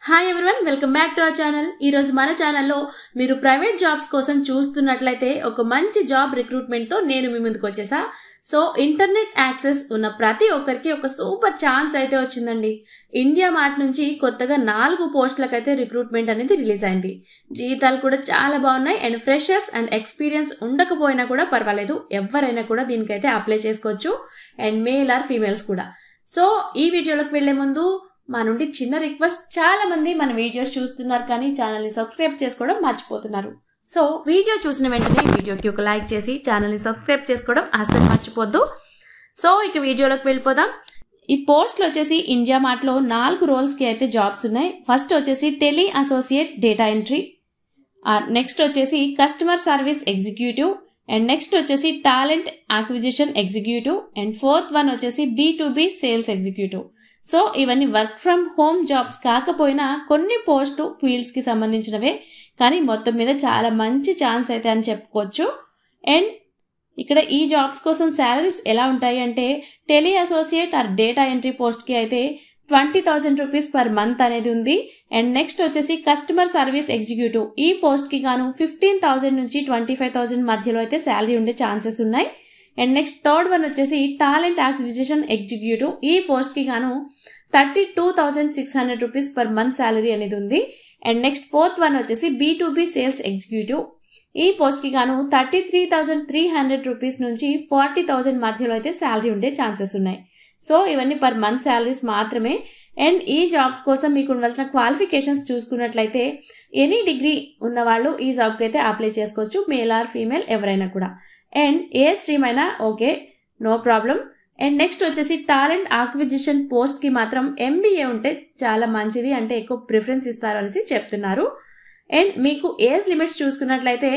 Hi everyone, welcome back to our channel. ఈ రోజు మన ఛానల్లో మీరు ప్రైవేట్ జాబ్స్ కోసం చూస్తున్నట్లయితే ఒక మంచి జాబ్ రిక్రూట్మెంట్ తో నేను మీ ముందుకు వచ్చేసా. సో ఇంటర్నెట్ యాక్సెస్ ఉన్న ప్రతి ఒక్కరికి ఒక సూపర్ ఛాన్స్ అయితే వచ్చిందండి. ఇండియా మార్ట్ నుంచి కొత్తగా 4 పోస్టులకైతే రిక్రూట్మెంట్ అనేది రిలీజ్ అయింది. జీతాలు కూడా చాలా బాగున్నాయి అండ్ ఫ్రెషర్స్ అండ్ ఎక్స్పీరియన్స్ ఉండకపోయినా కూడా పర్వాలేదు, ఎవరైనా కూడా దీనికైతే అప్లై చేసుకోవచ్చు అండ్ మేల్ ఆర్ ఫీమేల్స్ కూడా. సో ఈ వీడియోలోకి వెళ్లే ముందు మా నుండి చిన్న రిక్వెస్ట్, చాలా మంది మన వీడియోస్ చూస్తున్నారు కానీ ఛానల్ని సబ్స్క్రైబ్ చేసుకోవడం మర్చిపోతున్నారు. సో వీడియో చూసిన వెంటనే వీడియోకి ఒక లైక్ చేసి ఛానల్ని సబ్స్క్రైబ్ చేసుకోవడం అస్సలు మర్చిపోద్దు. సో ఇక వీడియోలోకి వెళ్ళిపోదాం. ఈ పోస్టులు వచ్చేసి ఇండియా మార్ట్లో 4 రోల్స్కి అయితే జాబ్స్ ఉన్నాయి. ఫస్ట్ వచ్చేసి tele associate data entry, next వచ్చేసి customer service executive, and next వచ్చేసి talent acquisition executive, and fourth one వచ్చేసి B2B సేల్స్ ఎగ్జిక్యూటివ్. సో ఇవన్నీ వర్క్ ఫ్రమ్ హోమ్ జాబ్స్ కాకపోయినా కొన్ని పోస్టు ఫీల్డ్స్ కి సంబంధించినవే, కానీ మొత్తం మీద చాలా మంచి ఛాన్స్ అయితే అని చెప్పుకోవచ్చు. అండ్ ఇక్కడ ఈ జాబ్స్ కోసం శాలరీస్ ఎలా ఉంటాయి అంటే, tele associate or data entry post కి అయితే 20,000 రూపీస్ పర్ మంత్ అనేది ఉంది. అండ్ నెక్స్ట్ వచ్చేసి కస్టమర్ సర్వీస్ ఎగ్జిక్యూటివ్, ఈ పోస్ట్ కి గాను 15,000 నుంచి 25,000 మధ్యలో అయితే శాలరీ ఉండే ఛాన్సెస్ ఉన్నాయి. అండ్ నెక్స్ట్ థర్డ్ వన్ వచ్చేసి టాలెంట్ అక్విజిషన్ ఎగ్జిక్యూటివ్, ఈ పోస్ట్ కి గాను 32,600 రూపీస్ పర్ మంత్ శాలరీ అనేది ఉంది. అండ్ నెక్స్ట్ ఫోర్త్ వన్ వచ్చేసి B2B సేల్స్ ఎగ్జిక్యూటివ్, ఈ పోస్ట్ కి గాను 33,300 రూపీస్ నుంచి 40,000 మధ్యలో అయితే శాలరీ ఉండే ఛాన్సెస్ ఉన్నాయి. సో ఇవన్నీ పర్ మంత్ శాలరీస్ మాత్రమే. అండ్ ఈ జాబ్ కోసం మీకు ఉండవలసిన క్వాలిఫికేషన్స్ చూసుకున్నట్లయితే ఎనీ డిగ్రీ ఉన్న వాళ్ళు ఈ జాబ్కి అయితే అప్లై చేసుకోవచ్చు, మేల్ ఆర్ ఫీమేల్ ఎవరైనా కూడా. అండ్ ఏ స్ట్రీమ్ అయినా okay, no problem. And next వచ్చేసి టాలెంట్ అక్విజిషన్ పోస్ట్ కి మాత్రం MBA ఉంటే చాలా మంచిది, అంటే ఎక్కువ ప్రిఫరెన్స్ ఇస్తారు అనేసి చెప్తున్నారు. అండ్ మీకు ఏజ్ లిమిట్స్ చూసుకున్నట్లయితే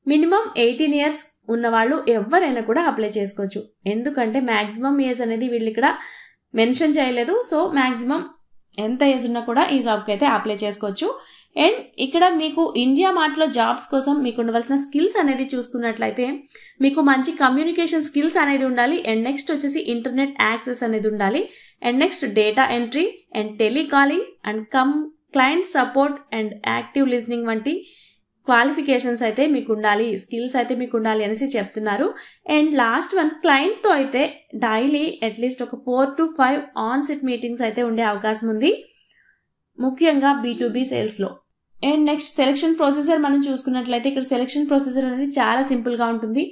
మినిమం 18 ఇయర్స్ ఉన్న వాళ్ళు ఎవరైనా కూడా అప్లై చేసుకోవచ్చు. ఎందుకంటే మాక్సిమం ఏజ్ అనేది వీళ్ళు ఇక్కడ మెన్షన్ చేయలేదు. సో మాక్సిమం ఎంత ఏజ్ ఉన్నా కూడా ఈ జాబ్కి అయితే అప్లై చేసుకోవచ్చు. అండ్ ఇక్కడ మీకు ఇండియా మార్ట్లో జాబ్స్ కోసం మీకు ఉండవలసిన స్కిల్స్ అనేది చూసుకున్నట్లయితే మీకు మంచి కమ్యూనికేషన్ స్కిల్స్ అనేది ఉండాలి. అండ్ నెక్స్ట్ వచ్చేసి ఇంటర్నెట్ యాక్సెస్ అనేది ఉండాలి. And next data entry and telecalling and client support and active listening వంటి క్వాలిఫికేషన్స్ అయితే మీకు ఉండాలి, స్కిల్స్ అయితే మీకు ఉండాలి అనేసి చెప్తున్నారు. అండ్ లాస్ట్ వన్, క్లయింట్తో అయితే డైలీ అట్లీస్ట్ ఒక 4 to 5 ఆన్ సిట్ మీటింగ్స్ అయితే ఉండే అవకాశం ఉంది, ముఖ్యంగా B2B సేల్స్లో. అండ్ నెక్స్ట్ సెలక్షన్ ప్రొసీజర్ మనం చూసుకున్నట్లయితే ఇక్కడ సెలక్షన్ ప్రొసీజర్ అనేది చాలా సింపుల్గా ఉంటుంది.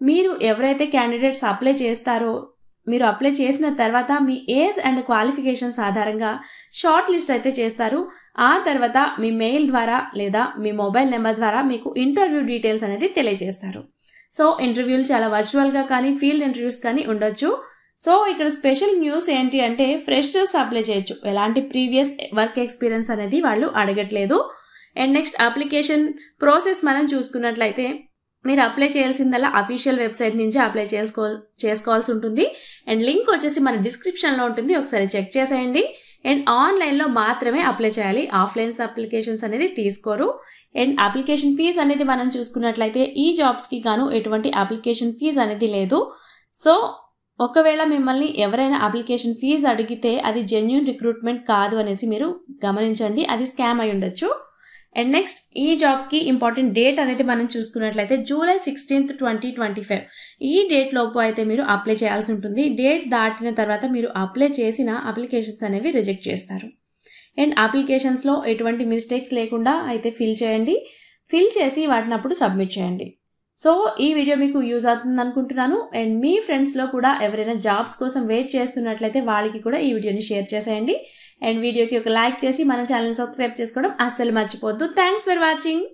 మీరు ఎవరైతే క్యాండిడేట్స్ అప్లై చేస్తారో, మీరు అప్లై చేసిన తర్వాత మీ ఏజ్ అండ్ క్వాలిఫికేషన్స్ ఆధారంగా షార్ట్ లిస్ట్ అయితే చేస్తారు. ఆ తర్వాత మీ మెయిల్ ద్వారా లేదా మీ మొబైల్ నెంబర్ ద్వారా మీకు ఇంటర్వ్యూ డీటెయిల్స్ అనేది తెలియజేస్తారు. సో ఇంటర్వ్యూలు చాలా వర్చువల్గా కానీ ఫీల్డ్ ఇంటర్వ్యూస్ కానీ ఉండొచ్చు. సో ఇక్కడ స్పెషల్ న్యూస్ ఏంటి అంటే, ఫ్రెషర్స్ అప్లై చేయొచ్చు, ఎలాంటి ప్రీవియస్ వర్క్ ఎక్స్పీరియన్స్ అనేది వాళ్ళు అడగట్లేదు. అండ్ నెక్స్ట్ అప్లికేషన్ ప్రాసెస్ మనం చూసుకున్నట్లయితే మీరు అప్లై చేయాల్సిందల్లా అఫీషియల్ వెబ్సైట్ నుంచి అప్లై చేసుకోవాల్సి ఉంటుంది. అండ్ లింక్ వచ్చేసి మన డిస్క్రిప్షన్లో ఉంటుంది, ఒకసారి చెక్ చేసేయండి. అండ్ ఆన్లైన్లో మాత్రమే అప్లై చేయాలి, ఆఫ్లైన్స్ అప్లికేషన్స్ అనేది తీసుకోరు. అండ్ అప్లికేషన్ ఫీజ్ అనేది మనం చూసుకున్నట్లయితే ఈ జాబ్స్కి గాను ఎటువంటి అప్లికేషన్ ఫీజ్ అనేది లేదు. సో ఒకవేళ మిమ్మల్ని ఎవరైనా అప్లికేషన్ ఫీజు అడిగితే అది జెన్యూన్ రిక్రూట్మెంట్ కాదు అనేసి మీరు గమనించండి, అది స్కామ్ అయి ఉండొచ్చు. అండ్ నెక్స్ట్ ఈ జాబ్కి ఇంపార్టెంట్ డేట్ అనేది మనం చూసుకున్నట్లయితే July 16th, 2025 ఈ డేట్ లోపు అయితే మీరు అప్లై చేయాల్సి ఉంటుంది. డేట్ దాటిన తర్వాత మీరు అప్లై చేసిన అప్లికేషన్స్ అనేవి రిజెక్ట్ చేస్తారు. అండ్ అప్లికేషన్స్లో ఎటువంటి మిస్టేక్స్ లేకుండా అయితే ఫిల్ చేయండి, ఫిల్ చేసి వాటిని అప్పుడు సబ్మిట్ చేయండి. సో ఈ వీడియో మీకు యూజ్ అవుతుంది అనుకుంటున్నాను. అండ్ మీ ఫ్రెండ్స్లో కూడా ఎవరైనా జాబ్స్ కోసం వెయిట్ చేస్తున్నట్లయితే వాళ్ళకి కూడా ఈ వీడియోని షేర్ చేసేయండి. అండ్ వీడియోకి ఒక లైక్ చేసి మన ఛానల్ని సబ్స్క్రైబ్ చేసుకోవడం అస్సలు మర్చిపోవద్దు. Thanks for watching.